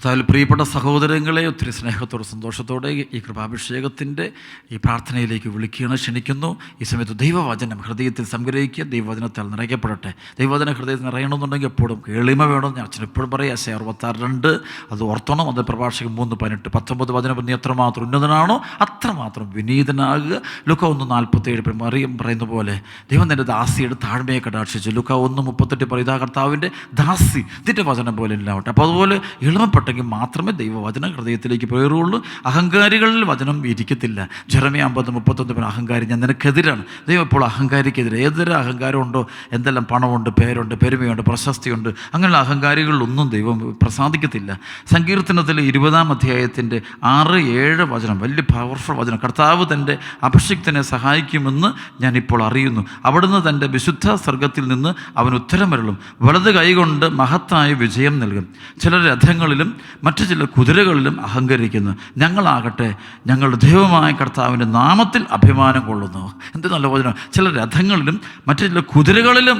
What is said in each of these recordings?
കർത്താവിൽ പ്രിയപ്പെട്ട സഹോദരങ്ങളെ, ഒത്തിരി സ്നേഹത്തോടെ സന്തോഷത്തോടെ ഈ കൃപാഭിഷേകത്തിൻ്റെ ഈ പ്രാർത്ഥനയിലേക്ക് വിളിക്കുകയാണ്, ക്ഷണിക്കുന്നു. ഈ സമയത്ത് ദൈവവചനം ഹൃദയത്തിൽ സംഗ്രഹിക്കുക, ദൈവവചനത്താൽ നിറയ്ക്കപ്പെടട്ടെ. ദൈവവചനം ഹൃദയത്തിൽ നിറയണമെന്നുണ്ടെങ്കിൽ എപ്പോഴും എളിമ വേണം. ഞാൻ അച്ഛൻ എപ്പോഴും പറയാം, 66:2 അത് ഓർത്തണം. അത് പ്രഭാഷകൻ 3:18 19 വചനം നീ എത്രമാത്രം ഉന്നതനാണോ അത്രമാത്രം വിനീതനാകുക. ലുക്ക 1:47 മറിയം പറയുന്ന പോലെ ദൈവം നിൻ്റെ ദാസിയുടെ താഴ്മയെ കടാക്ഷിച്ചു. ലുക്ക 1:38 പറയുക, കർത്താവിൻ്റെ ദാസി നിൻ്റെ വചനം പോലെ ഇല്ലാവട്ടെ. അപ്പോൾ അതുപോലെ എളിമപ്പെട്ടെങ്കിൽ മാത്രമേ ദൈവവചനം ഹൃദയത്തിലേക്ക് കയറുകയുള്ളൂ. അഹങ്കാരികളിൽ വചനം ഇരിക്കത്തില്ല. ജെറമ്യാ 50:31 അഹങ്കാരി ഞാൻ നിനക്കെതിരാണ്. ദൈവം ഇപ്പോൾ അഹങ്കാരിക്കെതിരെ ഏതൊരു അഹങ്കാരം ഉണ്ടോ, എന്തെല്ലാം പണമുണ്ട്, പേരുണ്ട്, പെരുമയുണ്ട്, പ്രശസ്തിയുണ്ട്, അങ്ങനെയുള്ള അഹങ്കാരികളിലൊന്നും ദൈവം പ്രസാദിക്കത്തില്ല. സങ്കീർത്തനത്തിൽ 20-ാം അധ്യായത്തിൻ്റെ 6-7 വചനം വലിയ പവർഫുൾ വചനം. കർത്താവ് തൻ്റെ അഭിഷിക്തനെ സഹായിക്കുമെന്ന് ഞാനിപ്പോൾ അറിയുന്നു. അവിടുന്ന് തൻ്റെ വിശുദ്ധ സ്വർഗത്തിൽ നിന്ന് അവൻ ഉത്തരമരുളും. വലത് കൈകൊണ്ട് മഹത്തായ വിജയം നൽകും. ചിലർ രഥങ്ങളിലും മറ്റു ചില കുതിരകളിലും അഹങ്കരിക്കുന്നു. ഞങ്ങളാകട്ടെ ഞങ്ങളുടെ ദൈവമായ കർത്താവിൻ്റെ നാമത്തിൽ അഭിമാനം കൊള്ളുന്നു. എന്ത് നല്ല വചനം. ചില രഥങ്ങളിലും മറ്റു ചില കുതിരകളിലും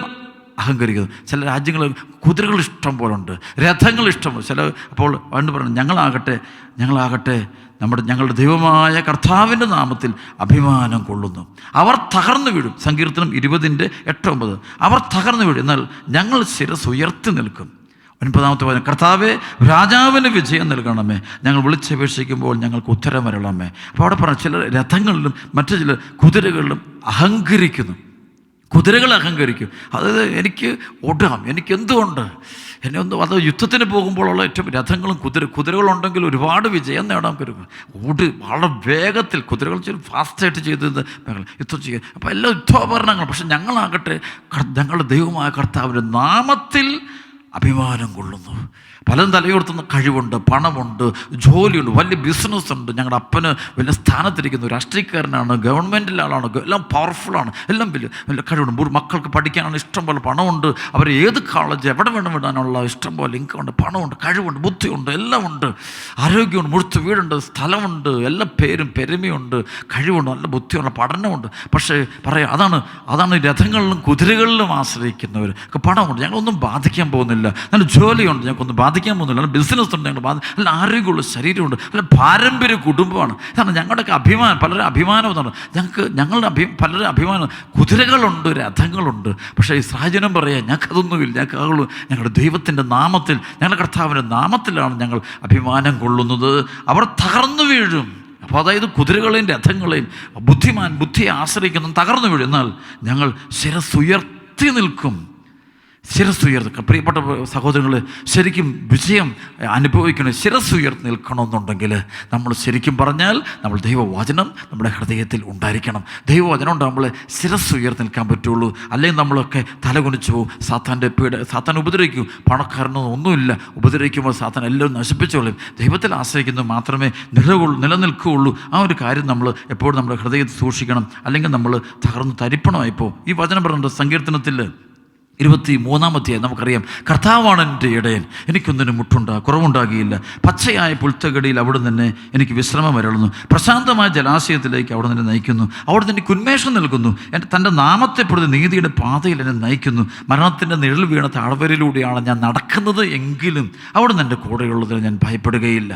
അഹങ്കരിക്കുന്നു. ചില രാജ്യങ്ങളിൽ കുതിരകൾ ഇഷ്ടം പോലെ ഉണ്ട്, രഥങ്ങൾ ഇഷ്ടം പോലെ. ചില അപ്പോൾ പണ്ട് പറഞ്ഞു, ഞങ്ങളാകട്ടെ ഞങ്ങളുടെ ദൈവമായ കർത്താവിൻ്റെ നാമത്തിൽ അഭിമാനം കൊള്ളുന്നു. അവർ തകർന്നു വീഴും. സങ്കീർത്തനം 20:8-9 അവർ തകർന്നു വീഴും, എന്നാൽ ഞങ്ങൾ ശിരസ് ഉയർത്തി നിൽക്കും. 9-ാമത്തെ വചനം, കർത്താവേ രാജാവിന് വിജയം നൽകണമേ, ഞങ്ങൾ വിളിച്ചപേക്ഷിക്കുമ്പോൾ ഞങ്ങൾക്ക് ഉത്തരമരുളണമേ. അപ്പോൾ അവിടെ പറഞ്ഞു, ചില രഥങ്ങളിലും മറ്റു ചില കുതിരകളിലും അഹങ്കരിക്കുന്നു. കുതിരകൾ അഹങ്കരിക്കും. അതായത് എനിക്ക് ഓടാം, എനിക്കെന്തുകൊണ്ട് എന്നെ ഒന്ന്, അത് യുദ്ധത്തിന് പോകുമ്പോഴുള്ള ഏറ്റവും രഥങ്ങളും കുതിരകളുണ്ടെങ്കിൽ ഒരുപാട് വിജയം നേടാൻ പറ്റും. വളരെ വേഗത്തിൽ കുതിരകൾ ഫാസ്റ്റായിട്ട് ചെയ്തത് യുദ്ധം ചെയ്യുക. അപ്പോൾ എല്ലാ യുദ്ധോപകരണങ്ങളും. പക്ഷെ ഞങ്ങളാകട്ടെ ഞങ്ങളുടെ ദൈവമായ കർത്താവിൻ്റെ നാമത്തിൽ അഭിമാനം കൊള്ളുന്നു. പലതും തലയുയർത്തുന്ന കഴിവുണ്ട്, പണമുണ്ട്, ജോലിയുണ്ട്, വലിയ ബിസിനസ്സുണ്ട്. ഞങ്ങളുടെ അപ്പന് വലിയ സ്ഥാനത്തിരിക്കുന്നു, രാഷ്ട്രീയക്കാരനാണ്, ഗവൺമെൻറ്റിലെ ആളാണ്, എല്ലാം പവർഫുള്ളാണ്, എല്ലാം വലിയ കഴിവുണ്ട്. മക്കൾക്ക് പഠിക്കാനാണ് ഇഷ്ടം പോലെ പണമുണ്ട്. അവർ ഏത് കോളേജ് എവിടെ വേണം വിടാനുള്ള ഇഷ്ടം പോലെ ഇൻകമുണ്ട്, പണമുണ്ട്, കഴിവുണ്ട്, ബുദ്ധിയുണ്ട്, എല്ലാം ഉണ്ട്, ആരോഗ്യമുണ്ട്, മുഴുത്ത വീടുണ്ട്, സ്ഥലമുണ്ട്, എല്ലാ പേരും പെരുമയുണ്ട്, കഴിവുണ്ട്, നല്ല ബുദ്ധിയുള്ള പഠനമുണ്ട്. പക്ഷേ പറയാം, അതാണ് രഥങ്ങളിലും കുതിരകളിലും ആശ്രയിക്കുന്നവർ. പണമുണ്ട്, ഞങ്ങളൊന്നും ബാധിക്കാൻ പോകുന്നില്ല. നല്ല ജോലിയുണ്ട്, ഞങ്ങൾക്കൊന്നും ബാധിക്കാൻ പോകുന്നില്ല. നല്ല ബിസിനസ് ഉണ്ട്, ഞങ്ങൾ നല്ല ആരോഗ്യമുള്ള ശരീരമുണ്ട്, നല്ല പാരമ്പര്യ കുടുംബമാണ്. ഇതാണ് ഞങ്ങളുടെയൊക്കെ അഭിമാനം. പലരും അഭിമാനം എന്നാണ് ഞങ്ങളുടെ പലരും അഭിമാനം. കുതിരകളുണ്ട്, രഥങ്ങളുണ്ട്. പക്ഷേ ഇസ്രായേലും പറയാം, ഞങ്ങൾക്കതൊന്നുമില്ല. ഞങ്ങളുടെ ദൈവത്തിൻ്റെ നാമത്തിൽ, ഞങ്ങളുടെ കർത്താവിൻ്റെ നാമത്തിലാണ് ഞങ്ങൾ അഭിമാനം കൊള്ളുന്നത്. അവർ തകർന്നു വീഴും. അപ്പോൾ അതായത് കുതിരകളെയും രഥങ്ങളെയും ബുദ്ധിയെ ആശ്രയിക്കുന്നു, തകർന്നു വീഴും. എന്നാൽ ഞങ്ങൾ ശിരസ്സുയർത്തി നിൽക്കും. ശിരസ്സുയർത്തി. പ്രിയപ്പെട്ട സഹോദരങ്ങൾ, ശരിക്കും വിജയം അനുഭവിക്കണം, ശിരസ്സുയർത്തി നിൽക്കണമെന്നുണ്ടെങ്കിൽ നമ്മൾ ശരിക്കും പറഞ്ഞാൽ നമ്മൾ ദൈവവചനം നമ്മുടെ ഹൃദയത്തിൽ ഉണ്ടായിരിക്കണം. ദൈവവചനം കൊണ്ട് നമ്മൾ ശിരസ്സുയർത്തി നിൽക്കാൻ പറ്റുള്ളൂ. അല്ലെങ്കിൽ നമ്മളൊക്കെ തലകുനിച്ചു പോകും. സാത്താൻ ഉപദ്രവിക്കും. പണക്കാരനൊന്നും ഒന്നുമില്ല, ഉപദ്രവിക്കുമ്പോൾ സാത്താൻ എല്ലാം നശിപ്പിച്ചോളും. ദൈവത്തിൽ ആശ്രയിക്കുന്നത് മാത്രമേ നിലനിൽക്കുകയുള്ളൂ. ആ ഒരു കാര്യം നമ്മൾ എപ്പോഴും നമ്മുടെ ഹൃദയത്തിൽ സൂക്ഷിക്കണം. അല്ലെങ്കിൽ നമ്മൾ തകർന്ന് തരിപ്പണമായിപ്പോൾ. ഈ വചനം പറഞ്ഞിട്ടുണ്ട് സങ്കീർത്തനത്തിൽ 23-ാം അധ്യായം. നമുക്കറിയാം, കർത്താവാണ് എൻ്റെ ഇടയൻ, എനിക്കൊന്നിനും കുറവുണ്ടാകിയില്ല. പച്ചയായ പുൽത്തകടിയിൽ അവിടെ നിന്ന് എനിക്ക് വിശ്രമം വരളുന്നു. പ്രശാന്തമായ ജലാശയത്തിലേക്ക് അവിടെ നിന്ന് നയിക്കുന്നു. അവിടെ നിന്ന് എനിക്ക് ഉന്മേഷം നൽകുന്നു. തൻ്റെ നാമത്തെ പ്രതി നീതിയുടെ പാതയിൽ എന്നെ നയിക്കുന്നു. മരണത്തിൻ്റെ നിഴൽ വീണ താഴ്വരയിലൂടെയാണ് ഞാൻ നടക്കുന്നത് എങ്കിലും അവിടെ നിന്ന് എൻ്റെ കൂടെയുള്ളതിന് ഞാൻ ഭയപ്പെടുകയില്ല.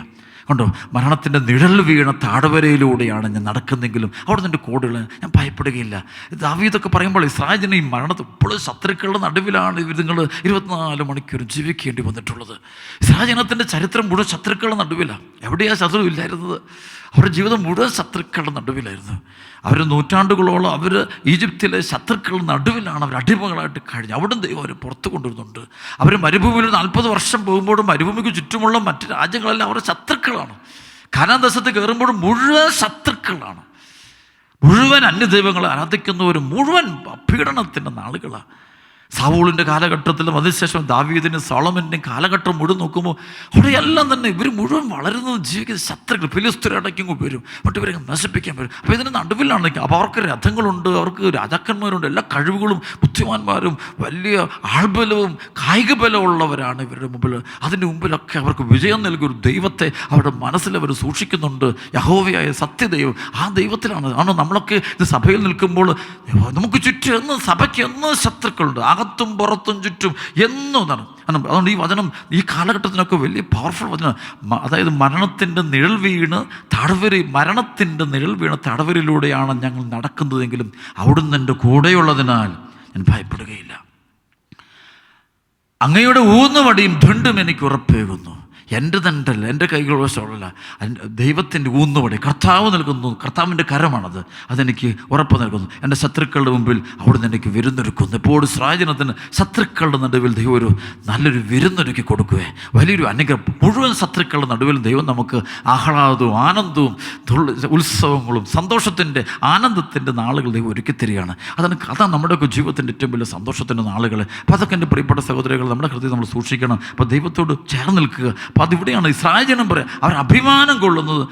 കണ്ടോ, മരണത്തിൻ്റെ നിഴൽ വീണ താഴ്വരയിലൂടെയാണ് ഞാൻ നടക്കുന്നെങ്കിലും അവിടെ നിൻ്റെ കൂടെയുള്ള ഞാൻ ഭയപ്പെടുകയില്ല. ദാവീദൊക്കെ പറയുമ്പോൾ ഇസ്രായേലിന് ഈ മരണത്തിൽ ഇപ്പോഴും ശത്രുക്കളുടെ നടുവിലാണ് നിങ്ങൾ 24 മണിക്കൂർ ജീവിക്കേണ്ടി വന്നിട്ടുള്ളത്. ഇസ്രായേൽ ജനത്തിൻ്റെ ചരിത്രം മുഴുവൻ ശത്രുക്കളുടെ നടുവിലാണ്. എവിടെയാണ് ശത്രു ഇല്ലായിരുന്നത്? അവരുടെ ജീവിതം മുഴുവൻ ശത്രുക്കളുടെ നടുവിലായിരുന്നു. അവർ നൂറ്റാണ്ടുകളോളം ഈജിപ്തിലെ ശത്രുക്കളുടെ നടുവിലാണ് അവർ അടിമകളായിട്ട് കഴിഞ്ഞു. അവിടെ ദൈവം അവർ പുറത്തു കൊണ്ടുവരുന്നുണ്ട്. അവർ മരുഭൂമിയിൽ 40 വർഷം പോകുമ്പോഴും മരുഭൂമിക്ക് ചുറ്റുമുള്ള മറ്റ് രാജ്യങ്ങളെല്ലാം അവരുടെ ശത്രുക്കളാണ്. കാനാൻ ദേശത്ത് കയറുമ്പോഴും മുഴുവൻ ശത്രുക്കളാണ്. മുഴുവൻ അന്യദൈവങ്ങളെ ആരാധിക്കുന്നവർ മുഴുവൻ പീഡനത്തിൻ്റെ നാളുകളാണ്. സാവൂളിൻ്റെ കാലഘട്ടത്തിലും അതിനുശേഷം ദാവീദിനും സോളമൻ്റെയും കാലഘട്ടം മുഴുവൻ നോക്കുമ്പോൾ അവിടെയെല്ലാം തന്നെ ഇവർ മുഴുവൻ വളരുന്നത് ജീവിക്കുന്ന ശത്രുക്കൾ ഫിലിസ്തീനടക്കും വരും. എന്നിട്ട് ഇവരെ നശിപ്പിക്കാൻ വരും. അപ്പോൾ ഇതിന് നടുവിലാണ്. അപ്പോൾ അവർക്ക് രഥങ്ങളുണ്ട്, അവർക്ക് രാജാക്കന്മാരുണ്ട്, എല്ലാ കഴിവുകളും ബുദ്ധിമാന്മാരും വലിയ ആൾബലവും കായിക ബലമുള്ളവരാണ് ഇവരുടെ മുമ്പിൽ. അതിൻ്റെ മുമ്പിലൊക്കെ അവർക്ക് വിജയം നൽകിയ ഒരു ദൈവത്തെ അവരുടെ മനസ്സിൽ അവർ സൂക്ഷിക്കുന്നുണ്ട്. യഹോവയായ സത്യദൈവം, ആ ദൈവത്തിലാണ് നമ്മളൊക്കെ ഇത് സഭയിൽ നിൽക്കുമ്പോൾ നമുക്ക് ചുറ്റും സഭയ്ക്ക് എന്ന് ശത്രുക്കളുണ്ട്. ആ അകത്തും പുറത്തും ചുറ്റും എന്നതാണ്. അതുകൊണ്ട് ഈ വചനം ഈ കാലഘട്ടത്തിനൊക്കെ വലിയ പവർഫുൾ വചനം. അതായത് മരണത്തിൻ്റെ നിഴൽ വീണ് തടവരിലൂടെയാണ് ഞങ്ങൾ നടക്കുന്നതെങ്കിലും അവിടുന്ന് എൻ്റെ കൂടെയുള്ളതിനാൽ ഞാൻ ഭയപ്പെടുകയില്ല. അങ്ങയുടെ ഊന്നുവടിയും ദണ്ഡും എനിക്ക് ഉറപ്പേകുന്നു. എൻ്റെ ദണ്ഡല്ല, എൻ്റെ കൈകൾ വശമുള്ള ദൈവത്തിൻ്റെ ഊന്നുവടി കർത്താവ് നൽകുന്നു. കർത്താവിൻ്റെ കരമാണത്, അതെനിക്ക് ഉറപ്പ് നൽകുന്നു. എൻ്റെ ശത്രുക്കളുടെ മുമ്പിൽ അവിടുന്ന് എനിക്ക് വിരുന്നൊരുക്കുന്നു. എപ്പോഴും ശ്രാജനത്തിന് ശത്രുക്കളുടെ നടുവിൽ ദൈവം ഒരു നല്ലൊരു വിരുന്നൊരുക്കി കൊടുക്കുകയെ, വലിയൊരു അനുഗ്രഹം. മുഴുവൻ ശത്രുക്കളുടെ നടുവിൽ ദൈവം നമുക്ക് ആഹ്ലാദവും ആനന്ദവും ഉത്സവങ്ങളും സന്തോഷത്തിൻ്റെ ആനന്ദത്തിൻ്റെ നാളുകൾ ദൈവം ഒരുക്കി തരികയാണ്. അതാണ് നമ്മുടെയൊക്കെ ജീവിതത്തിൻ്റെ ഏറ്റവും വലിയ സന്തോഷത്തിൻ്റെ നാളുകൾ. അപ്പോൾ അതൊക്കെ എൻ്റെ പ്രിയപ്പെട്ട സഹോദരികൾ നമ്മുടെ ഹൃദയം നമ്മൾ സൂക്ഷിക്കണം. അപ്പോൾ ദൈവത്തോട് ചേർന്ന് നിൽക്കുക. അപ്പോൾ അതിവിടെയാണ് ഇസ്രായേൽ ജനം പറയാം, അവർ അഭിമാനം കൊള്ളുന്നത്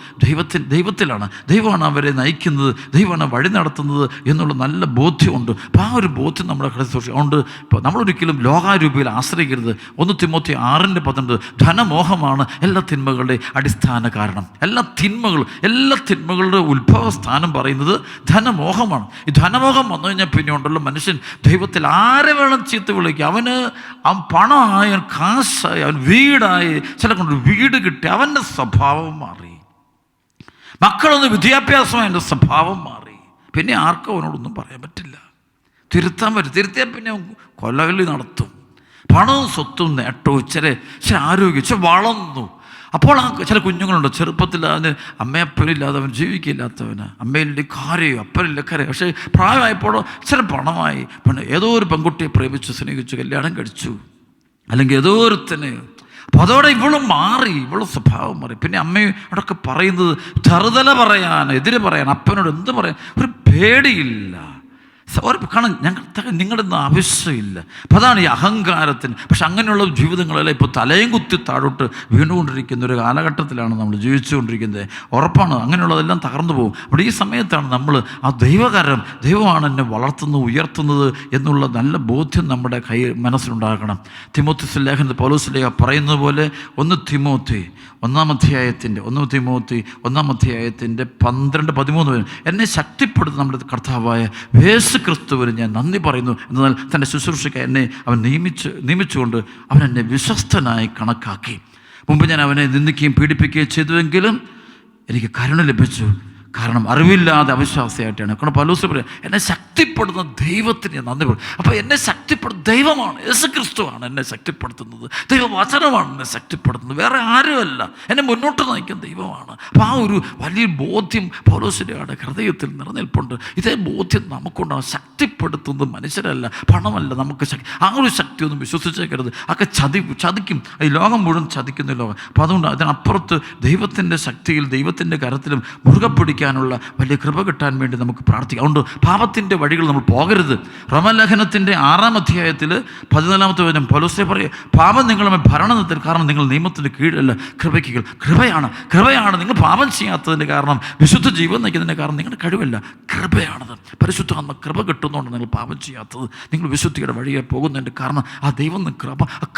ദൈവത്തിലാണ്. ദൈവമാണ് അവരെ നയിക്കുന്നത്, ദൈവമാണ് വഴി നടത്തുന്നത് എന്നുള്ള നല്ല ബോധ്യമുണ്ട്. അപ്പോൾ ആ ഒരു ബോധ്യം നമ്മുടെ ഹൃദയം സൂക്ഷിക്കും. അതുകൊണ്ട് ഇപ്പോൾ നമ്മളൊരിക്കലും ലോകാരൂപിയിൽ ആശ്രയിക്കരുത്. 1 തിമോത്തി 6:10 ധനമോഹമാണ് എല്ലാ തിന്മകളുടെ അടിസ്ഥാന കാരണം. എല്ലാ തിന്മകളുടെ ഉത്ഭവസ്ഥാനം പറയുന്നത് ധനമോഹമാണ്. ഈ ധനമോഹം വന്നു കഴിഞ്ഞാൽ പിന്നെ ഉണ്ടല്ലോ മനുഷ്യൻ ദൈവത്തിൽ ആരെ വേണം ചീത്ത വിളിക്കുക. അവൻ പണമായി, കാശായി, അവൻ വീടായി, ചില കൊണ്ട് വീട് കിട്ടി, അവൻ്റെ സ്വഭാവം മാറി. മക്കളൊന്ന് വിദ്യാഭ്യാസമായി എൻ്റെ സ്വഭാവം മാറി. പിന്നെ ആർക്കും അവനോടൊന്നും പറയാൻ പറ്റില്ല. തിരുത്തിയാൽ പിന്നെ കൊലകളി നടത്തും. പണവും സ്വത്തും നേട്ടവും ചില ആരോഗ്യം വളർന്നു. അപ്പോൾ ചില കുഞ്ഞുങ്ങളുണ്ട് ചെറുപ്പത്തിൽ അവന് അമ്മയപ്പനില്ലാതെ അവൻ ജീവിക്കില്ലാത്തവന്, അമ്മയിലെ കരയോ അപ്പനില്ല കരയോ. പക്ഷേ പ്രായമായപ്പോഴോ ചില പണമായി, ഏതോ ഒരു പെൺകുട്ടിയെ പ്രേമിച്ചു സ്നേഹിച്ചു കല്യാണം കഴിച്ചു, അല്ലെങ്കിൽ ഏതോ ഒരുത്തന്. അപ്പോൾ അതോടെ ഇവളും മാറി, ഇവളും സ്വഭാവം മാറി. പിന്നെ അമ്മയോടൊക്കെ പറയുന്നത് ചെറുതല പറയാൻ, എതിരെ പറയാൻ, അപ്പനോട് എന്ത് പറയാൻ ഒരു പേടിയില്ല. കാരണം നിങ്ങളുടെ ഒന്നും ആവശ്യമില്ല. അപ്പം അതാണ് ഈ അഹങ്കാരത്തിന്. പക്ഷെ അങ്ങനെയുള്ള ജീവിതങ്ങളെല്ലാം ഇപ്പോൾ തലയും കുത്തി താഴോട്ട് വീണുകൊണ്ടിരിക്കുന്ന ഒരു കാലഘട്ടത്തിലാണ് നമ്മൾ ജീവിച്ചുകൊണ്ടിരിക്കുന്നത്. ഉറപ്പാണ് അങ്ങനെയുള്ളതെല്ലാം തകർന്നു പോകും. അവിടെ ഈ സമയത്താണ് നമ്മൾ ആ ദൈവമാണ് എന്നെ വളർത്തുന്നത്, ഉയർത്തുന്നത് എന്നുള്ള നല്ല ബോധ്യം നമ്മുടെ മനസ്സിലുണ്ടാകണം. തിമോത്തി ലേഖനത്തിൽ പൗലോസ് ലേഖ പറയുന്നത് പോലെ 1 തിമോത്തി 1 അധ്യായത്തിൻ്റെ 12-13 എന്നെ ശക്തിപ്പെടുത്തുന്ന നമ്മുടെ കർത്താവായ യേശു ക്രിസ്തുവിന് ഞാൻ നന്ദി പറയുന്നു. എന്നാൽ തൻ്റെ ശുശ്രൂഷയ്ക്ക് എന്നെ അവൻ നിയമിച്ചുകൊണ്ട് അവൻ എന്നെ വിശ്വസ്തനായി കണക്കാക്കി. മുമ്പ് ഞാൻ അവനെ നിന്ദിക്കുകയും പീഡിപ്പിക്കുകയും ചെയ്തുവെങ്കിലും എനിക്ക് കരുണ ലഭിച്ചു. കാരണം അറിവില്ലാതെ അവിശ്വാസിയായിട്ടാണ്. കാരണം പൗലോസ് പറയാം, എന്നെ ശക്തിപ്പെടുന്ന ദൈവത്തിന് ഞാൻ നന്ദി പറയും. അപ്പോൾ എന്നെ ശക്തിപ്പെടുന്ന ദൈവമാണ്, യേശു ക്രിസ്തുവാണ് എന്നെ ശക്തിപ്പെടുത്തുന്നത്. ദൈവവചനമാണ് എന്നെ ശക്തിപ്പെടുത്തുന്നത്, വേറെ ആരുമല്ല. എന്നെ മുന്നോട്ട് നയിക്കുന്ന ദൈവമാണ്. അപ്പോൾ ആ ഒരു വലിയ ബോധ്യം പൗലോസിൻ്റെ ഹൃദയത്തിൽ നിലനിൽപ്പുണ്ട്. ഇതേ ബോധ്യം നമുക്കുണ്ടാകും. ശക്തിപ്പെടുത്തുന്നത് മനുഷ്യരല്ല, പണമല്ല. നമുക്ക് ആ ഒരു ശക്തിയൊന്നും വിശ്വസിച്ചേക്കരുത്. ഒക്കെ ചതിക്കും. ഈ ലോകം മുഴുവൻ ചതിക്കുന്ന ലോകം. അപ്പോൾ അതുകൊണ്ട് അതിനപ്പുറത്ത് ദൈവത്തിൻ്റെ ശക്തിയിൽ, ദൈവത്തിൻ്റെ കരത്തിലും മുറുകെ പിടിക്കാൻ വലിയ കൃപ കിട്ടാൻ വേണ്ടി നമുക്ക് പ്രാർത്ഥിക്കാം. അതുകൊണ്ട് പാപത്തിൻ്റെ വഴികൾ നമ്മൾ പോകരുത്. റോമാലേഖനത്തിൻ്റെ 6 അധ്യായത്തിൽ 14 വചനം പൗലോസ് പറയുക, പാപം നിങ്ങളുടെ ഭരണം നിർത്തൽ, കാരണം നിങ്ങൾ നിയമത്തിൻ്റെ കീഴല്ല കൃപയ്ക്ക്. കൃപയാണ് നിങ്ങൾ പാപം ചെയ്യാത്തതിൻ്റെ കാരണം, വിശുദ്ധ ജീവൻ നയിക്കുന്നതിൻ്റെ കാരണം നിങ്ങളുടെ കഴിവല്ല, കൃപയാണത്. പരിശുദ്ധാത്മ കൃപ കിട്ടുന്നതുകൊണ്ട് നിങ്ങൾ പാപം ചെയ്യാത്തത്, നിങ്ങൾ വിശുദ്ധിയുടെ വഴിയെ പോകുന്നതിൻ്റെ കാരണം ആ ദൈവം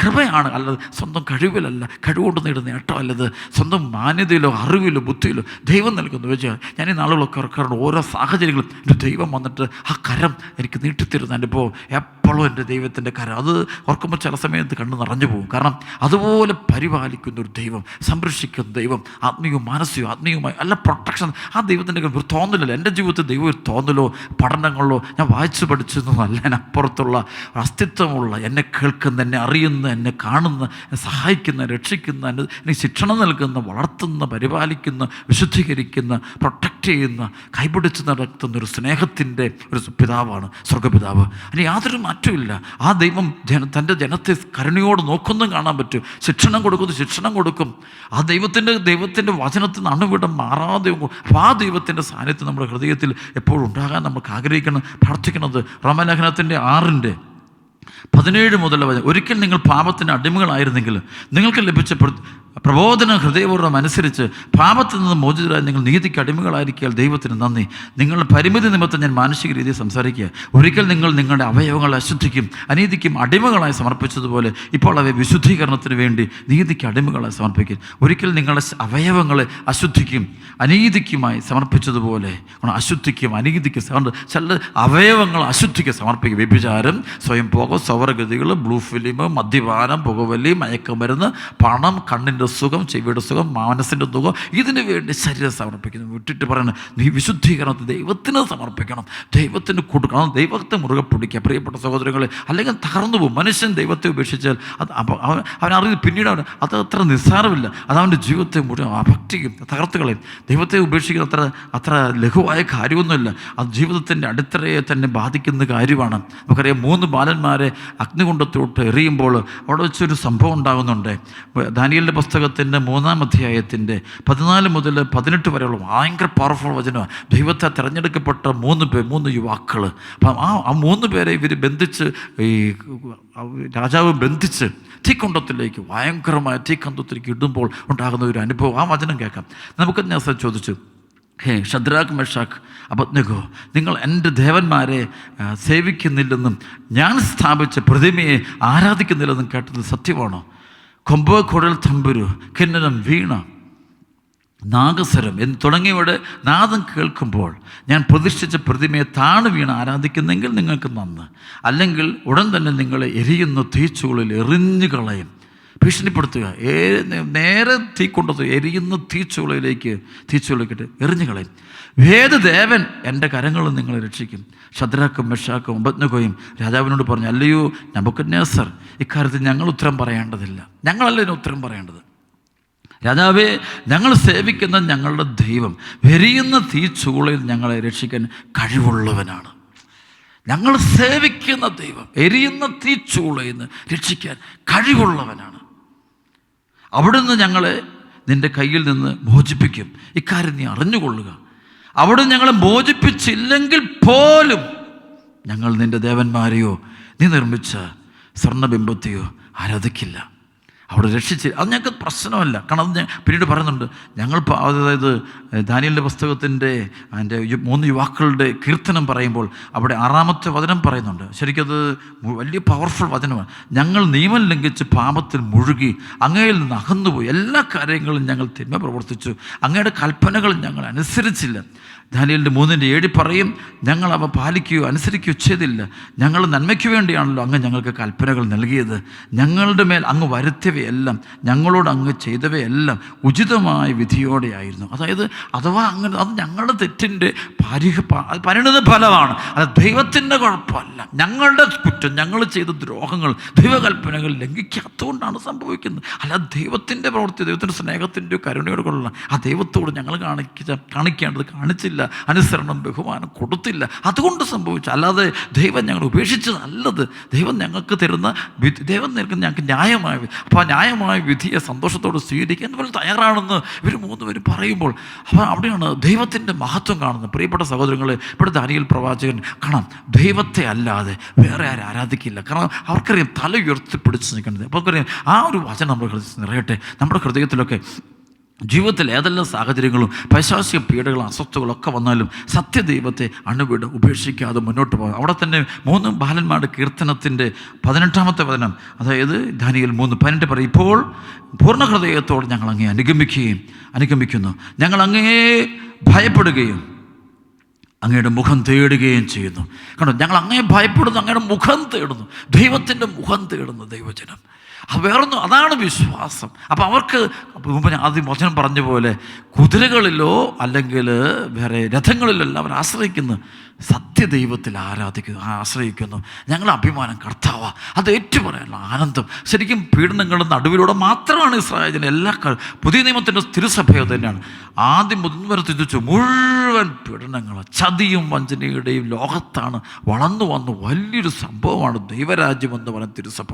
കൃപയാണ്, അല്ലത് സ്വന്തം കഴിവിലല്ല, കഴിവുകൊണ്ട് നേടുന്ന നേട്ടമല്ലത്, സ്വന്തം മാന്യതയിലോ അറിവിലോ ബുദ്ധിയിലോ ദൈവം നൽകുന്നു. വെച്ചാൽ ഞാൻ ഈ നാളുകളൊക്കെ ഓർക്കാറുണ്ട്, ഓരോ സാഹചര്യങ്ങളും എൻ്റെ ദൈവം വന്നിട്ട് ആ കരം എനിക്ക് നീട്ടിത്തരുന്നു. എൻ്റെ ഇപ്പോൾ എപ്പോഴും എൻ്റെ ദൈവത്തിൻ്റെ കരം അത് ഓർക്കുമ്പോൾ ചില സമയത്ത് കണ്ണ് നിറഞ്ഞു പോകും. കാരണം അതുപോലെ പരിപാലിക്കുന്ന ഒരു ദൈവം, സംരക്ഷിക്കുന്ന ദൈവം, ആത്മീയവും ആത്മീയവുമായി അല്ല പ്രൊട്ടക്ഷൻ. ആ ദൈവത്തിൻ്റെ ഒരു തോന്നലല്ല എൻ്റെ ജീവിതത്തിൽ. ദൈവം ഒരു തോന്നലോ പഠനങ്ങളോ ഞാൻ വായിച്ചു പഠിച്ചതൊന്നും അല്ല. അതിനപ്പുറത്തുള്ള അസ്തിത്വമുള്ള, എന്നെ കേൾക്കുന്ന, എന്നെ അറിയുന്ന, എന്നെ കാണുന്ന, എന്നെ സഹായിക്കുന്ന, രക്ഷിക്കുന്ന, എനിക്ക് ശിക്ഷണം നൽകുന്ന, വളർത്തുന്ന, പരിപാലിക്കുന്ന, വിശുദ്ധീകരിക്കുന്ന, പ്രൊട്ടക്റ്റ് ചെയ്യുന്ന, കൈപിടിച്ച് നടത്തുന്ന ഒരു സ്നേഹത്തിൻ്റെ ഒരു പിതാവാണ് സ്വർഗപിതാവ്. അതിന് യാതൊരു മാറ്റമില്ല. ആ ദൈവം തൻ്റെ ജനത്തെ കരുണയോട് നോക്കുന്നതും കാണാൻ പറ്റും. ശിക്ഷണം കൊടുക്കും. ആ ദൈവത്തിൻ്റെ വചനത്തിൽ നിന്ന് അണുവിടം മാറാതെ. അപ്പോൾ ആ ദൈവത്തിൻ്റെ സാന്നിധ്യം നമ്മുടെ ഹൃദയത്തിൽ എപ്പോഴും ഉണ്ടാകാൻ നമുക്ക് ആഗ്രഹിക്കണം, പ്രാർത്ഥിക്കുന്നത്. റോമാലേഖനത്തിൻ്റെ 6:15 17 മുതൽ ഒരിക്കൽ നിങ്ങൾ പാപത്തിന് അടിമകളായിരുന്നെങ്കിൽ നിങ്ങൾക്ക് ലഭിച്ച പ്രബോധനം ഹൃദയപൂർവ്വം അനുസരിച്ച് പാപത്തിൽ നിന്ന് മോചിതരായി നിങ്ങൾ നീതിക്ക് അടിമകളായിരിക്കാൻ ദൈവത്തിന് നന്ദി. നിങ്ങളുടെ പരിമിതി നിമിത്തം ഞാൻ മാനസിക രീതിയിൽ സംസാരിക്കുക. ഒരിക്കൽ നിങ്ങൾ നിങ്ങളുടെ അവയവങ്ങളെ അശുദ്ധിക്കും അനീതിക്കും അടിമകളായി സമർപ്പിച്ചതുപോലെ ഇപ്പോൾ അവയെ വിശുദ്ധീകരണത്തിന് വേണ്ടി നീതിക്ക് അടിമകളായി സമർപ്പിക്കും. ഒരിക്കൽ നിങ്ങളുടെ അവയവങ്ങളെ അശുദ്ധിക്കും അനീതിക്കുമായി സമർപ്പിച്ചതുപോലെ അശുദ്ധിക്കും അനീതിക്കും ചില അവയവങ്ങൾ അശുദ്ധിക്ക് സമർപ്പിക്കും. വ്യഭിചാരം, സ്വയം പോക, സ്വവർഗതികൾ, ബ്ലൂ ഫിലിം, മദ്യപാനം, പുകവലി, മയക്കുമരുന്ന്, പണം, കണ്ണിൻ്റെ സുഖം, ചെവിയുടെ സുഖം, മനസ്സിൻ്റെ സുഖം, ഇതിനു വേണ്ടി ശരീരം സമർപ്പിക്കുന്നു. വിട്ടിട്ട് പറയുന്നത് നീ വിശുദ്ധീകരണത്തിൽ ദൈവത്തിന് സമർപ്പിക്കണം, ദൈവത്തിന് കൊടുക്കണം, ദൈവത്തെ മുറുകെ പിടിക്കുക. പ്രിയപ്പെട്ട സഹോദരങ്ങളെ, അല്ലെങ്കിൽ തകർന്നു പോകും. മനുഷ്യൻ ദൈവത്തെ ഉപേക്ഷിച്ചാൽ അത് അവനറിയില്ല, പിന്നീട് അത് അത്ര നിസ്സാരമില്ല. അത് അവൻ്റെ ജീവിതത്തെ മുഴുവൻ അഭക്തിക്കും, തകർത്ത് കളയും. ദൈവത്തെ ഉപേക്ഷിക്കുന്ന അത്ര ലഘുവായ കാര്യമൊന്നുമില്ല. അത് ജീവിതത്തിൻ്റെ അടിത്തറയെ തന്നെ ബാധിക്കുന്ന കാര്യമാണ്. നമുക്കറിയാം, 3 ബാലന്മാരെ അഗ്നികുണ്ഡത്തോട്ട് എറിയുമ്പോൾ അവിടെ വെച്ചൊരു സംഭവം ഉണ്ടാകുന്നുണ്ട്. ദാനിയേലിൻ്റെ പുസ്തകത്തിൻ്റെ 3-ാം അധ്യായത്തിൻ്റെ 14 മുതൽ 18 വരെയുള്ള ഭയങ്കര പവർഫുൾ വചനമാണ്. ദൈവത്തെ തിരഞ്ഞെടുക്കപ്പെട്ട 3 യുവാക്കൾ. അപ്പം ആ 3 പേരെ ഇവർ ബന്ധിച്ച്, ഈ രാജാവ് ബന്ധിച്ച് തീക്കുണ്ടത്തിലേക്ക്, ഭയങ്കരമായ തീക്കന്തത്തിലേക്ക് ഇടുമ്പോൾ ഉണ്ടാകുന്ന ഒരു അനുഭവം, ആ വചനം കേൾക്കാം. നമുക്ക് ഞാൻ ചോദിച്ചു, ഹേ ശദ്രാക്ക്, മെഷാക്ക്, അബദ്നെഗോ, നിങ്ങൾ എൻ്റെ ദേവന്മാരെ സേവിക്കുന്നില്ലെന്നും ഞാൻ സ്ഥാപിച്ച പ്രതിമയെ ആരാധിക്കുന്നില്ലെന്നും കേട്ടത് സത്യമാണോ? കൊമ്പ്, കുഴൽ, തമ്പുരു, കിന്നരം, വീണ, നാഗസ്വരം തുടങ്ങിയവയുടെ നാദം കേൾക്കുമ്പോൾ ഞാൻ പ്രതിഷ്ഠിച്ച പ്രതിമയെ താണു വീണ് ആരാധിക്കുന്നെങ്കിൽ നിങ്ങൾക്ക് നന്ന്. അല്ലെങ്കിൽ ഉടൻ തന്നെ നിങ്ങളെ എരിയുന്ന തീച്ചുകളിൽ എറിഞ്ഞു കളയും. ഭീഷണിപ്പെടുത്തുക. നേരെ തീക്കൊണ്ടത് എരിയുന്ന തീച്ചുകളിലേക്കിട്ട് എറിഞ്ഞു കളയും. ഏത് ദേവൻ എൻ്റെ കരങ്ങളിൽ നിങ്ങളെ രക്ഷിക്കും? ശദ്രാക്കും, മെഷാക്കും, അബദ്നെഗോയും രാജാവിനോട് പറഞ്ഞു, അല്ലയോ നെബൂഖദ്നേസർ, ഇക്കാര്യത്തിൽ ഞങ്ങൾ ഉത്തരം പറയേണ്ടതില്ല. ഞങ്ങളല്ല ഇതിന് ഉത്തരം പറയേണ്ടത്. രാജാവേ, ഞങ്ങൾ സേവിക്കുന്ന ഞങ്ങളുടെ ദൈവം എരിയുന്ന തീച്ചൂളയിൽ ഞങ്ങളെ രക്ഷിക്കാൻ കഴിവുള്ളവനാണ്. ഞങ്ങൾ സേവിക്കുന്ന ദൈവം എരിയുന്ന തീച്ചൂളയിൽ നിന്ന് രക്ഷിക്കാൻ കഴിവുള്ളവനാണ്. അവിടുന്ന് ഞങ്ങളെ നിൻ്റെ കയ്യിൽ നിന്ന് മോചിപ്പിക്കും. ഇക്കാര്യം നീ അറിഞ്ഞുകൊള്ളുക. അവിടുന്ന് ഞങ്ങളെ മോചിപ്പിച്ചില്ലെങ്കിൽ പോലും ഞങ്ങൾ നിൻ്റെ ദേവന്മാരെയോ നീ നിർമ്മിച്ച സ്വർണ്ണബിംബത്തെയോ ആരാധിക്കില്ല. അവിടെ രക്ഷിച്ച് അത് ഞങ്ങൾക്ക് പ്രശ്നമല്ല. കാരണം അത് പിന്നീട് പറയുന്നുണ്ട്, ഞങ്ങൾ അതായത് ദാനിയേലിൻ്റെ പുസ്തകത്തിൻ്റെ അതിൻ്റെ 3 യുവാക്കളുടെ കീർത്തനം പറയുമ്പോൾ അവിടെ 6-ാമത്തെ വചനം പറയുന്നുണ്ട്. ശരിക്കത് വലിയ പവർഫുൾ വചനമാണ്. ഞങ്ങൾ നിയമം ലംഘിച്ച് പാപത്തിൽ മുഴുകി അങ്ങയിൽ നിന്ന് അകന്നുപോയി. എല്ലാ കാര്യങ്ങളും ഞങ്ങൾ തിന്മ പ്രവർത്തിച്ചു. അങ്ങയുടെ കൽപ്പനകൾ ഞങ്ങൾ അനുസരിച്ചില്ല. ദാനിയേലിൻ്റെ 3:7 പറയും, ഞങ്ങൾ അവ പാലിക്കുകയോ അനുസരിക്കുകയോ ചെയ്തില്ല. ഞങ്ങൾ നന്മയ്ക്ക് വേണ്ടിയാണല്ലോ അങ്ങ് ഞങ്ങൾക്ക് കൽപ്പനകൾ നൽകിയത്. ഞങ്ങളുടെ മേൽ അങ്ങ് വരുത്തിയവയെല്ലാം, ഞങ്ങളോട് അങ്ങ് ചെയ്തവയെല്ലാം ഉചിതമായ വിധിയോടെയായിരുന്നു. അതായത് അഥവാ അങ്ങനെ അത് ഞങ്ങളുടെ തെറ്റിൻ്റെ പരിണിത ഫലമാണ്. അത് ദൈവത്തിൻ്റെ കുഴപ്പമല്ല, ഞങ്ങളുടെ കുറ്റം, ഞങ്ങൾ ചെയ്ത ദ്രോഹങ്ങൾ, ദൈവകൽപ്പനകൾ ലംഘിക്കാത്തതുകൊണ്ടാണ് സംഭവിക്കുന്നത്. അല്ല ദൈവത്തിൻ്റെ പ്രവൃത്തി, ദൈവത്തിൻ്റെ സ്നേഹത്തിൻ്റെ കരുണയോട് കൊള്ളണം. ആ ദൈവത്തോട് ഞങ്ങൾ കാണിക്കേണ്ടത് കാണിച്ചില്ല, അനുസരണം, ബഹുമാനം കൊടുത്തില്ല, അതുകൊണ്ട് സംഭവിച്ചു. അല്ലാതെ ദൈവം ഞങ്ങൾ ഉപേക്ഷിച്ചത് നല്ലത്. ദൈവം ഞങ്ങൾക്ക് തരുന്ന ദൈവം നൽകുന്ന ഞങ്ങൾക്ക് ന്യായമായ അപ്പോൾ ആ ന്യായമായ വിധിയെ സന്തോഷത്തോട് സ്വീകരിക്കാൻ പോലെ തയ്യാറാണെന്ന് ഇവർ 3 പേര് പറയുമ്പോൾ അപ്പോൾ അവിടെയാണ് ദൈവത്തിൻ്റെ മഹത്വം കാണുന്നത്. പ്രിയപ്പെട്ട സഹോദരങ്ങളെ, ഇവിടെ ദാനിയേൽ പ്രവാചകൻ കാണാം, ദൈവത്തെ അല്ലാതെ വേറെ ആരും ആരാധിക്കില്ല. കാരണം അവർക്കറിയാം തല ഉയർത്തിപ്പിടിച്ച് നിൽക്കുന്നത്. അപ്പോൾ അവർക്കറിയാം ആ ഒരു വചനം നമ്മുടെ ഹൃദയത്തിൽ നിറയട്ടെ. നമ്മുടെ ഹൃദയത്തിലൊക്കെ ജീവിതത്തിൽ ഏതെല്ലാം സാഹചര്യങ്ങളും പൈശാചിക പീഡകളും അസ്വസ്ഥകളൊക്കെ വന്നാലും സത്യദൈവത്തെ അണുവിട് ഉപേക്ഷിക്കാതെ മുന്നോട്ട് പോകും. അവിടെ തന്നെ 3 ബാലന്മാരുടെ കീർത്തനത്തിൻ്റെ 18-ാമത്തെ വചനം, അതായത് ദാനിയേൽ 3:18 പറയും, ഇപ്പോൾ പൂർണ്ണ ഹൃദയത്തോടെ ഞങ്ങൾ അങ്ങേ അനുഗമിക്കുന്നു. ഞങ്ങൾ അങ്ങേ ഭയപ്പെടുകയും അങ്ങയുടെ മുഖം തേടുകയും ചെയ്യുന്നു. കണ്ടോ, ഞങ്ങൾ അങ്ങേ ഭയപ്പെടുന്നു, അങ്ങയുടെ മുഖം തേടുന്നു. ദൈവത്തിൻ്റെ മുഖം തേടുന്നു ദൈവജനം. അത് വേറൊന്നും, അതാണ് വിശ്വാസം. അപ്പം അവർക്ക് മുമ്പ് ആദ്യം വചനം പറഞ്ഞ പോലെ കുതിരകളിലോ അല്ലെങ്കിൽ വേറെ രഥങ്ങളിലല്ല അവർ ആശ്രയിക്കുന്നു, സത്യദൈവത്തിൽ ആശ്രയിക്കുന്നു. ഞങ്ങളുടെ അഭിമാനം കർത്താവാ, അത് ഏറ്റുപറയാനുള്ള ആനന്ദം. ശരിക്കും പീഡനങ്ങളുടെ നടുവിലൂടെ മാത്രമാണ് ഇസ്രായേലിന് എല്ലാ പുതിയ നിയമത്തിൻ്റെ തിരുസഭയോ തന്നെയാണ് ആദ്യം മുതൽ തിരിച്ചു മുഴുവൻ പീഡനങ്ങൾ, ചതിയും വഞ്ചനയുടെയും ലോകത്താണ് വളർന്നു വന്ന വലിയൊരു സംഭവമാണ് ദൈവരാജ്യം എന്ന് പറയുന്ന തിരുസഭ.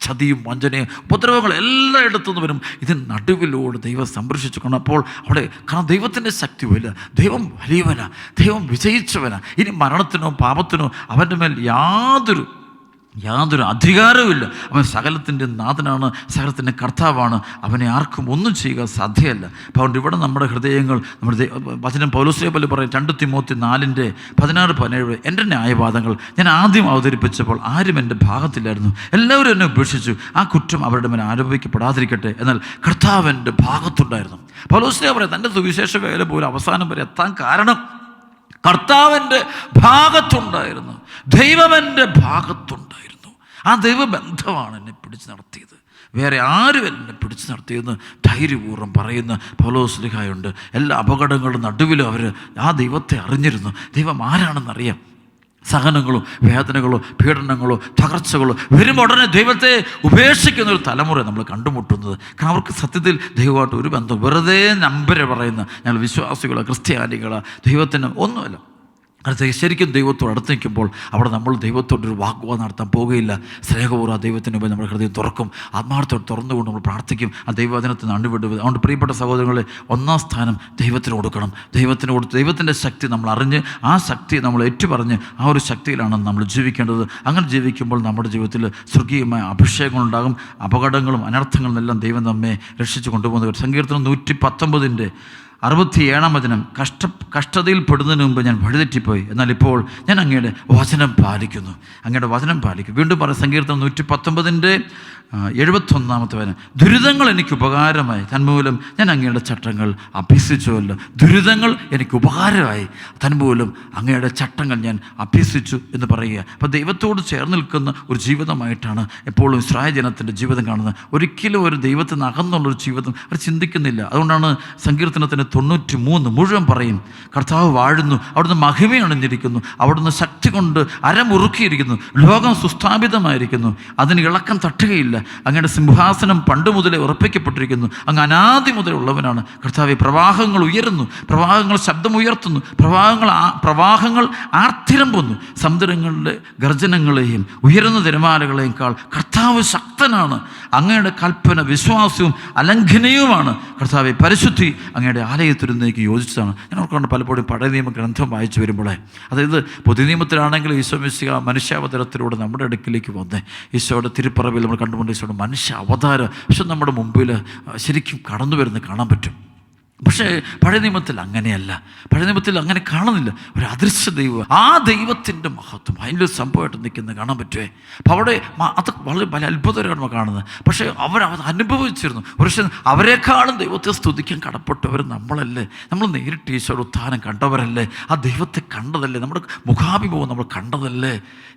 ചതിയും വഞ്ചനയും ഉപദ്രവങ്ങൾ എല്ലായിടത്തു നിന്ന് വരും. ഇതിന് നടുവിലൂടെ ദൈവം സംരക്ഷിച്ചു കൊണ്ടപ്പോൾ അവിടെ കാരണം ദൈവത്തിൻ്റെ ശക്തി വരില്ല. ദൈവം വലിയവനാ, ദൈവം വിജയിച്ചവനാ. ഇനി മരണത്തിനോ പാപത്തിനോ അവൻ്റെ മേൽ യാതൊരു യാതൊരു അധികാരവുമില്ല. അവൻ സകലത്തിൻ്റെ നാഥനാണ്, സകലത്തിൻ്റെ കർത്താവാണ്. അവനെ ആർക്കും ഒന്നും ചെയ്യുക സാധ്യമല്ല. അപ്പോൾ അതുകൊണ്ട് ഇവിടെ നമ്മുടെ ഹൃദയങ്ങൾ, നമ്മുടെ വചനം പൗലോസ്ലീഹ പോലെ പറയും 2 തിമോത്തി 4:16-17, എൻ്റെ ന്യായവാദങ്ങൾ ഞാൻ ആദ്യം അവതരിപ്പിച്ചപ്പോൾ ആരും എൻ്റെ ഭാഗത്തില്ലായിരുന്നു, എല്ലാവരും എന്നെ ഉപേക്ഷിച്ചു. ആ കുറ്റം അവരുടെ മേൽ ആരോപിക്കപ്പെടാതിരിക്കട്ടെ, എന്നാൽ കർത്താവ് എൻ്റെ ഭാഗത്തുണ്ടായിരുന്നു. പൗലോസ്ലീഹ പറയും തൻ്റെ സുവിശേഷ വേല പോലും അവസാനം വരെ എത്താൻ കാരണം കർത്താവിൻ്റെ ഭാഗത്തുണ്ടായിരുന്നു, ദൈവമെൻ്റെ ഭാഗത്തുണ്ടായിരുന്നു. ആ ദൈവബന്ധമാണ് എന്നെ പിടിച്ച് നടത്തിയത്, വേറെ ആരും എന്നെ പിടിച്ച് നടത്തിയെന്ന് ധൈര്യപൂർവ്വം പറയുന്ന പൗലോസ്ലീഹയുണ്ട്. എല്ലാ അപകടങ്ങളുടെ നടുവിലും അവർ ആ ദൈവത്തെ അറിഞ്ഞിരുന്നു. ദൈവം ആരാണെന്നറിയാം. സഹനങ്ങളോ വേദനകളോ പീഡനങ്ങളോ തകർച്ചകളോ വരുമ്പോൾ ഉടനെ ദൈവത്തെ ഉപേക്ഷിക്കുന്ന ഒരു തലമുറ നമ്മൾ കണ്ടുമുട്ടുന്നത്. കാരണം അവർക്ക് സത്യത്തിൽ ദൈവമായിട്ട് ഒരു ബന്ധം, വെറുതെ നമ്പര് പറയുന്ന ഞങ്ങൾ വിശ്വാസികളോ ക്രിസ്ത്യാനികളോ ദൈവത്തിന് ഒന്നുമല്ല. അത് ശരിക്കും ദൈവത്തോട് അടുത്ത് നിൽക്കുമ്പോൾ അവിടെ നമ്മൾ ദൈവത്തോടൊരു വാഗ്വാദം നടത്താൻ പോകുകയില്ല. സ്നേഹപൂർവ്വം ദൈവത്തിന് മുമ്പിൽ നമ്മുടെ ഹൃദയം തുറക്കും, ആത്മാർത്ഥത്തോട് തുറന്നുകൊണ്ട് നമ്മൾ പ്രാർത്ഥിക്കും. ആ ദൈവവചനത്തിന് അണ്ടുവിടുക. അതുകൊണ്ട് പ്രിയപ്പെട്ട സഹോദരങ്ങളെ, ഒന്നാം സ്ഥാനം ദൈവത്തിന് കൊടുക്കണം. ദൈവത്തിന് കൊടുത്ത് ദൈവത്തിൻ്റെ ശക്തി നമ്മൾ അറിഞ്ഞ് ആ ശക്തി നമ്മൾ ഏറ്റുപറഞ്ഞ് ആ ഒരു ശക്തിയിലാണ് നമ്മൾ ജീവിക്കേണ്ടത്. അങ്ങനെ ജീവിക്കുമ്പോൾ നമ്മുടെ ജീവിതത്തിൽ സ്വർഗീയമായ അഭിഷേകങ്ങളുണ്ടാകും. അപകടങ്ങളും അനർത്ഥങ്ങളും എല്ലാം ദൈവം നമ്മെ രക്ഷിച്ച് കൊണ്ടുപോകുന്നവർ. സങ്കീർത്തനം 119:67 കഷ്ടതയിൽ പെടുന്നതിന് മുമ്പ് ഞാൻ വഴിതെറ്റിപ്പോയി, എന്നാൽ ഇപ്പോൾ ഞാൻ അങ്ങയുടെ വചനം പാലിക്കുന്നു. അങ്ങയുടെ വചനം പാലിക്കും. വീണ്ടും പറയും സങ്കീർത്തനം 119:71 ദുരിതങ്ങൾ എനിക്ക് ഉപകാരമായി, തന്മൂലം ഞാൻ അങ്ങയുടെ ചട്ടങ്ങൾ അഭ്യസിച്ചുവല്ലോ. ദുരിതങ്ങൾ എനിക്ക് ഉപകാരമായി, തന്മൂലം അങ്ങയുടെ ചട്ടങ്ങൾ ഞാൻ അഭ്യസിച്ചു എന്ന് പറയുക. അപ്പോൾ ദൈവത്തോട് ചേർന്ന് നിൽക്കുന്ന ഒരു ജീവിതമായിട്ടാണ് എപ്പോഴും ഇസ്രായേൽ ജനത്തിൻ്റെ ജീവിതം കാണുന്നത്. ഒരിക്കലും ഒരു ദൈവത്തിൽ നിന്ന് അകന്നുള്ളൊരു ജീവിതം അവർ ചിന്തിക്കുന്നില്ല. അതുകൊണ്ടാണ് സങ്കീർത്തനത്തിന് 93 മുഴുവൻ പറയും കർത്താവ് വാഴുന്നു, അവിടുന്ന് മഹിമയണിഞ്ഞിരിക്കുന്നു, അവിടുന്ന് ശക്തി കൊണ്ട് അരമുറുക്കിയിരിക്കുന്നു, ലോകം സുസ്ഥാപിതമായിരിക്കുന്നു, അതിന് ഇളക്കം തട്ടുകയില്ല. അങ്ങയുടെ സിംഹാസനം പണ്ട് മുതലേ ഉറപ്പിക്കപ്പെട്ടിരിക്കുന്നു, അങ്ങ് അനാദി മുതലേ ഉള്ളവനാണ്. കർത്താവേ, പ്രവാഹങ്ങൾ ഉയരുന്നു, പ്രവാഹങ്ങൾ ശബ്ദമുയർത്തുന്നു, പ്രവാഹങ്ങൾ ആർത്തിരമ്പുന്നു. സമുദ്രങ്ങളുടെ ഗർജനങ്ങളെയും ഉയരുന്ന തിരമാലകളെക്കാൾ കർത്താവ് ശക്തനാണ്. അങ്ങയുടെ കൽപ്പന വിശ്വാസവും അലംഘനീയവുമാണ്. കർത്താവെ, പരിശുദ്ധി അങ്ങയുടെ ആലയത്തിരുന്നേക്ക് യോജിച്ചതാണ്. ഞാൻ ഓർക്കൊണ്ട് പലപ്പോഴും പഴയ നിയമ ഗ്രന്ഥം വായിച്ചു വരുമ്പോഴേ, അതായത് പുതിയ നിയമത്തിലാണെങ്കിൽ ഈശോ മിശിഹ മനുഷ്യാവതാരത്തിലൂടെ നമ്മുടെ അടുക്കിലേക്ക് വന്നേ. ഈശോയുടെ തിരുപ്പറവിൽ നമ്മൾ കണ്ടുകൊണ്ട് ഈശോയുടെ മനുഷ്യ അവതാരം പക്ഷെ നമ്മുടെ മുമ്പിൽ ശരിക്കും കടന്നു വരുന്നത് കാണാൻ പറ്റും. പക്ഷേ പഴയ നിയമത്തിൽ അങ്ങനെയല്ല. പഴയ നിയമത്തിൽ അങ്ങനെ കാണുന്നില്ല. ഒരു അദൃശ്യ ദൈവം, ആ ദൈവത്തിൻ്റെ മഹത്വം അതിൻ്റെ സംഭവമായിട്ട് നിൽക്കുന്നത് കാണാൻ പറ്റുമേ. അപ്പോൾ അവിടെ അത് വളരെ പല അത്ഭുതകരമാണ് കാണുന്നത്. പക്ഷേ അവരത് അനുഭവിച്ചിരുന്നു. പക്ഷേ അവരെക്കാളും ദൈവത്തെ സ്തുതിക്കാൻ കടപ്പെട്ടവർ നമ്മളല്ലേ. നമ്മൾ നേരിട്ട് ഈശോയുടെ ഉത്ഥാനം കണ്ടവരല്ലേ, ആ ദൈവത്തെ കണ്ടതല്ലേ, നമ്മുടെ മുഖാഭിമുഖം നമ്മൾ കണ്ടതല്ലേ,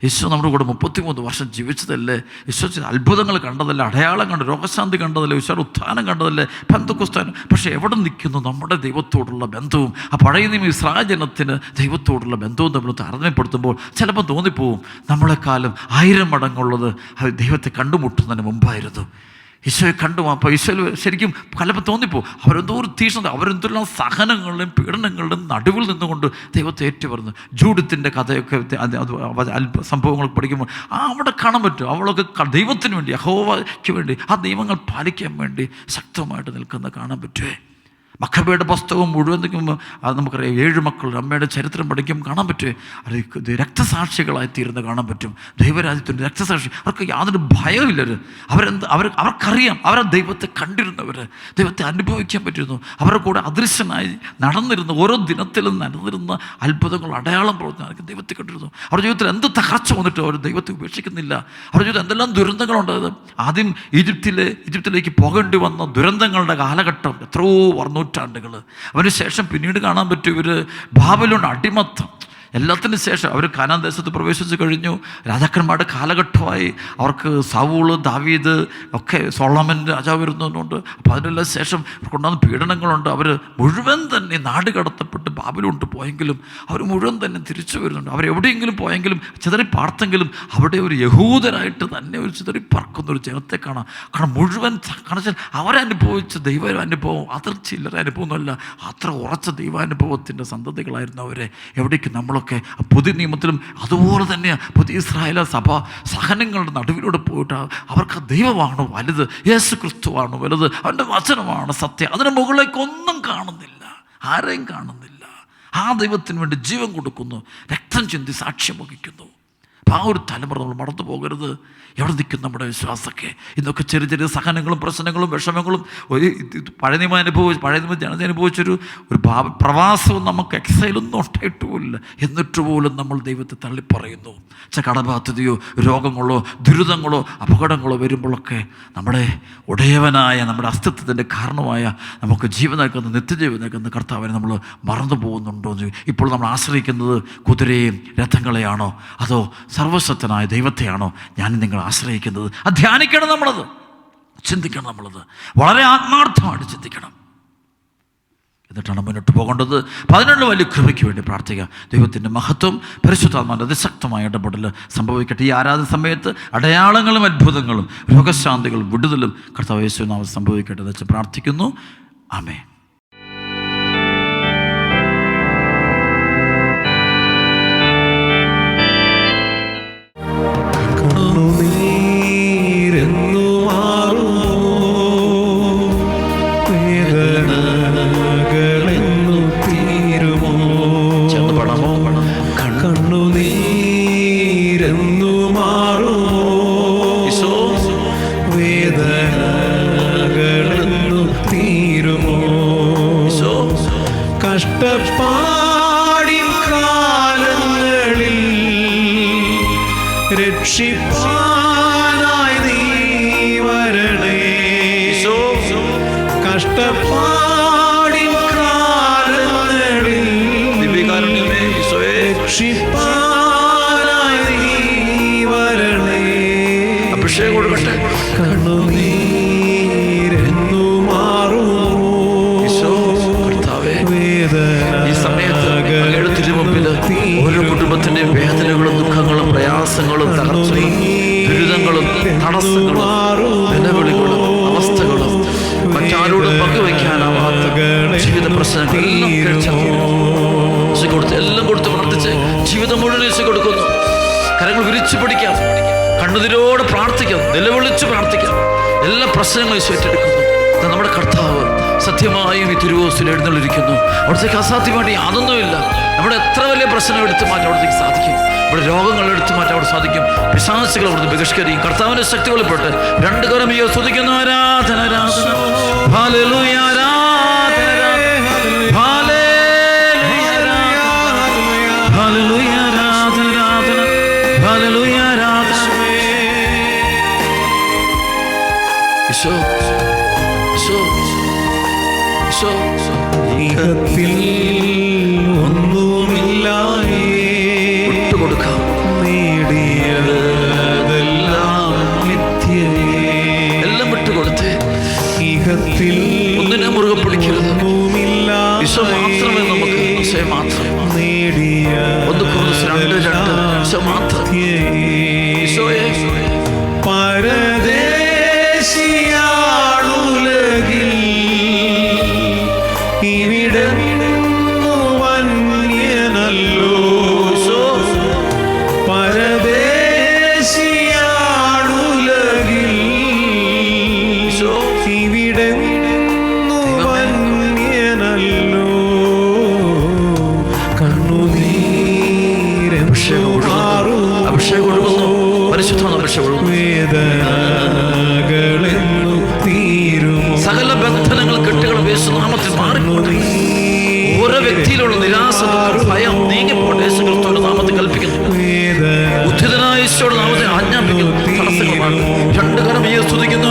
ഈശോ നമ്മുടെ കൂടെ 33 വർഷം ജീവിച്ചതല്ലേ, ഈശോ അത്ഭുതങ്ങൾ കണ്ടതല്ലേ, അടയാളം കണ്ട് രോഗശാന്തി കണ്ടതല്ലേ, ഈശോയുടെ ഉത്ഥാനം കണ്ടതല്ലേ, പെന്തക്കോസ്താനും. പക്ഷേ എവിടെ നിൽക്കുന്നു നമ്മുടെ ദൈവത്തോടുള്ള ബന്ധവും? ആ പഴയ നിയമ ഇസ്രായേൽ ജനത്തിന് ദൈവത്തോടുള്ള ബന്ധവും നമ്മൾ താരതമ്യപ്പെടുത്തുമ്പോൾ ചിലപ്പോൾ തോന്നിപ്പോവും നമ്മളെക്കാലം 1000 മടങ്ങുള്ളത് ദൈവത്തെ കണ്ടുമുട്ടുന്നതിന് മുമ്പായിരുന്നു. ഈശോയെ കണ്ടു. അപ്പോൾ ഈശോയിൽ ശരിക്കും പലപ്പോൾ തോന്നിപ്പോവും അവരെന്തോ ഒരു തീഷ്ണത, അവരെന്തെല്ലാം സഹനങ്ങളുടെയും പീഡനങ്ങളുടെയും നടുവിൽ നിന്നുകൊണ്ട് ദൈവത്തെ ഏറ്റുപറഞ്ഞു. ജൂഡിത്തിൻ്റെ കഥയൊക്കെ സംഭവങ്ങൾ പഠിക്കുമ്പോൾ അവിടെ കാണാൻ പറ്റും. അവളൊക്കെ ദൈവത്തിന് വേണ്ടി, യഹോവയ്ക്ക് വേണ്ടി, ആ നിയമങ്ങൾ പാലിക്കാൻ വേണ്ടി ശക്തമായിട്ട് നിൽക്കുന്ന കാണാൻ പറ്റുമേ. മക്കബയുടെ പുസ്തകം മുഴുവൻ നിൽക്കുമ്പോൾ അത് നമുക്കറിയാം. 7 മക്കൾ അമ്മയുടെ ചരിത്രം പഠിക്കുമ്പോൾ കാണാൻ പറ്റുമേ, അത് രക്തസാക്ഷികളായി തീരുന്ന കാണാൻ പറ്റും. ദൈവരാജ്യത്തിൻ്റെ രക്തസാക്ഷി. അവർക്ക് യാതൊരു ഭയമില്ലവർ. അവർക്കറിയാം, അവരെ ദൈവത്തെ കണ്ടിരുന്നവർ, ദൈവത്തെ അനുഭവിക്കാൻ പറ്റിയിരുന്നു. അവരുടെ കൂടെ അദൃശ്യനായി നടന്നിരുന്ന ഓരോ ദിനത്തിലും നടന്നിരുന്ന അത്ഭുതങ്ങൾ അടയാളം പ്രവർത്തനം ദൈവത്തെ കണ്ടിരുന്നു. അവരുടെ ജീവിതത്തിൽ എന്ത് തകർച്ച വന്നിട്ട് അവർ ദൈവത്തെ ഉപേക്ഷിക്കുന്നില്ല. അവരുടെ ജീവിതത്തിൽ എന്തെല്ലാം ദുരന്തങ്ങളുണ്ടായത്. ആദ്യം ഈജിപ്തിലേക്ക് പോകേണ്ടി വന്ന ദുരന്തങ്ങളുടെ കാലഘട്ടം എത്രയോ നൂറ്റാണ്ടുകൾ. അതിന് ശേഷം പിന്നീട് കാണാൻ പറ്റും ഇവർ ബാബിലോൺ അടിമത്തം. എല്ലാത്തിനും ശേഷം അവർ കാനാൻ ദേശത്ത് പ്രവേശിച്ച് കഴിഞ്ഞു. രാജാക്കന്മാരുടെ കാലഘട്ടമായി. അവർക്ക് സൗള്, ദാവീദ് ഒക്കെ, സോളമൻ രാജാവ് വരുന്നതുകൊണ്ട്. അപ്പോൾ അതിനെല്ലാം ശേഷം കൊണ്ടുവന്ന പീഡനങ്ങളുണ്ട്. അവർ മുഴുവൻ തന്നെ നാട് കടത്തപ്പെട്ട് ബാബിലോട്ട് പോയെങ്കിലും അവർ മുഴുവൻ തന്നെ തിരിച്ചു വരുന്നുണ്ട്. അവരെവിടെയെങ്കിലും പോയെങ്കിലും ചിതറി പാർത്തെങ്കിലും അവിടെ ഒരു യഹൂദരായിട്ട് തന്നെ ഒരു ചിതറി പറക്കുന്ന ഒരു ജനത്തെ കാണാം. കാരണം മുഴുവൻ കാണിച്ചാൽ അവരനുഭവിച്ച ദൈവാനുഭവം അത്ര ചില്ലറ അനുഭവമൊന്നുമല്ല, അത്ര ഉറച്ച ദൈവാനുഭവത്തിൻ്റെ സന്തതികളായിരുന്നു അവരെ. എവിടേക്ക് നമ്മളൊക്കെ പുതിയ നിയമത്തിലും അതുപോലെ തന്നെയാണ്. പുതിയ ഇസ്രായേൽ സഭ സഹനങ്ങളുടെ നടുവിലൂടെ പോയിട്ട് അവർക്ക് ദൈവമാണ് വലുത്, യേശു ക്രിസ്തുവാണ് വലുത്, അവൻ്റെ വചനമാണ് സത്യം. അതിന് മുകളിലേക്കൊന്നും കാണുന്നില്ല, ആരെയും കാണുന്നില്ല. ആ ദൈവത്തിന് വേണ്ടി ജീവൻ കൊടുക്കുന്നു, രക്തം ചിന്തി സാക്ഷ്യം വഹിക്കുന്നു. അപ്പോൾ ആ ഒരു തലമുറ നമ്മൾ മറന്നു പോകരുത്. എവിടെ നിൽക്കും നമ്മുടെ വിശ്വാസമൊക്കെ? ഇന്നൊക്കെ ചെറിയ ചെറിയ സഹനങ്ങളും പ്രശ്നങ്ങളും വിഷമങ്ങളും പഴയ നിയമം ജനത അനുഭവിച്ചൊരു പ്രവാസവും നമുക്ക് എക്സൈലൊന്നും ഉണ്ടായിട്ടുമില്ല. എന്നിട്ട് പോലും നമ്മൾ ദൈവത്തെ തള്ളിപ്പറയുന്നു. കടബാധ്യതയോ രോഗങ്ങളോ ദുരിതങ്ങളോ അപകടങ്ങളോ വരുമ്പോഴൊക്കെ നമ്മുടെ ഉടയവനായ നമ്മുടെ അസ്തിത്വത്തിൻ്റെ കാരണമായ നമുക്ക് ജീവൻ നൽകുന്ന നിത്യജീവൻ നൽകുന്ന കർത്താവിനെ നമ്മൾ മറന്നു പോകുന്നുണ്ടോ? ഇപ്പോൾ നമ്മൾ ആശ്രയിക്കുന്നത് കുതിരയും രഥങ്ങളെയാണോ അതോ സർവശക്തനായ ദൈവത്തെയാണോ ഞാൻ നിങ്ങൾ ആശ്രയിക്കുന്നത്? അത് ധ്യാനിക്കണം, നമ്മളത് ചിന്തിക്കണം, നമ്മളത് വളരെ ആത്മാർത്ഥമായിട്ട് ചിന്തിക്കണം. എന്നിട്ടാണ് മുന്നോട്ട് പോകേണ്ടത്. അപ്പോൾ അതിനുള്ള വലിയ കൃപയ്ക്ക് വേണ്ടി പ്രാർത്ഥിക്കുക. ദൈവത്തിൻ്റെ മഹത്വം പരിശുദ്ധാത്മാവിൻ്റെ അതിശക്തമായ ഇടപെടൽ സംഭവിക്കട്ടെ. ഈ ആരാധന സമയത്ത് അടയാളങ്ങളും അത്ഭുതങ്ങളും രോഗശാന്തികളും വിടുതലും കർത്താവ് യേശുവിൻ നാമത്തിൽ സംഭവിക്കട്ടെ എന്ന് വെച്ച് പ്രാർത്ഥിക്കുന്നു. ആമേൻ. കഷ്ടപ്പാടിൻ കാലങ്ങളിൽ രക്ഷിപ്പാനായി നീ വരണേ. കഷ്ടപ്പാടിൻ കാലങ്ങളിൽ രക്ഷിപ്പാനായി നീ വരണേ. അഭിഷേകം കൊടുക്കട്ടെ. കണ്ണുനീരെന്നു മാറുമോ ഈ സമയത്ത് അങ്ങയുടെ തിരുമുമ്പിൽ ഓരോ കുടുംബത്തിൻ്റെയും വേദനകളും ദുഃഖങ്ങളും പ്രയാസങ്ങളും തകർച്ചകളും ദുരിതങ്ങളും തടസ്സങ്ങളും നിലവിളികളും അവസ്ഥകളും മറ്റാരോടും പങ്കുവയ്ക്കാനാവാത്ത ജീവിത പ്രശ്നങ്ങൾ എല്ലാം കൊടുത്ത് പ്രാർത്ഥിച്ച് ജീവിതം മുഴുവൻ യേശു കൊടുക്കുന്നു. കരങ്ങൾ വിരിച്ചു പിടിക്കാം, കണ്ണുതിരോടെ പ്രാർത്ഥിക്കാം, നിലവിളിച്ച് പ്രാർത്ഥിക്കാം. എല്ലാ പ്രശ്നങ്ങളും യേശു ഏറ്റെടുക്കുന്നു. നമ്മുടെ കർത്താവ് സത്യമായും ഈ തിരുവോസിൽ എഴുന്നള്ളിരിക്കുന്നു. അവിടത്തേക്ക് അസാധ്യമായിട്ട് യാതൊന്നുമില്ല. നമ്മുടെ എത്ര വലിയ പ്രശ്നം എടുത്തു മാറ്റാൻ അവിടത്തേക്ക് സാധിക്കും. നമ്മുടെ രോഗങ്ങൾ എടുത്തു മാറ്റാൻ അവിടെ സാധിക്കും. പിശാചുകൾ അവിടുന്ന് ബഹിഷ്കരിക്കും. കർത്താവിന്റെ ശക്തി വെളിപ്പെട്ട് രണ്ട് കരം സ്തുതിക്കുന്നു. ആരാധന ആരാധന ഹല്ലേലൂയ ആരാധന ഹല്ലേലൂയ ആരാധന ഹല്ലേലൂയ ആരാധന. ഈശോ ഈഹത്തിൽ ഒന്നുമില്ലായേ വിട്ടുകൊടുക്കാം. നേടിയതെല്ലാം നിത്യയേ. എല്ലാം വിട്ടുകൊടുത്ത് ഈഹത്തിൽ ഒന്നിനെ മുറുകെ പിടിക്കരുത്. ഈശോ മാത്രമേ നമുക്ക് മാത്രം നേടിയ ഈശോ മാത്രം. ഈശോയെ പരദേശിയാണുലകിൽ ഇവിടെ വന്യനല്ലോ. പരദേശിയാണുലകിൽ ഇവിടെ വന്യനല്ലോ. അഭിഷേകം കൊടുക്കുന്നു. പരിശുദ്ധമാണ് അഭിഷേകം. വേദനകളെന്നു തീരുമോ. സകല ബന്ധനങ്ങൾ കെട്ടുകളും യേശുനാമത്തിൽ മാറിപ്പോട്ടെ. ഓരോ വ്യക്തിയിലുള്ള നിരാശ ഭയം നീങ്ങിപ്പോട്ടെ. യേശു ക്രിസ്തുവിന്റെ നാമത്തിൽ കൽപ്പിക്കുന്നു. ഉദ്ധിതനായ യേശുവിന്റെ നാമത്തിൽ ആജ്ഞാപിക്കുന്നു. തടസ്സങ്ങൾ മാറും. രണ്ട് കരം സ്തുതിക്കുന്നു.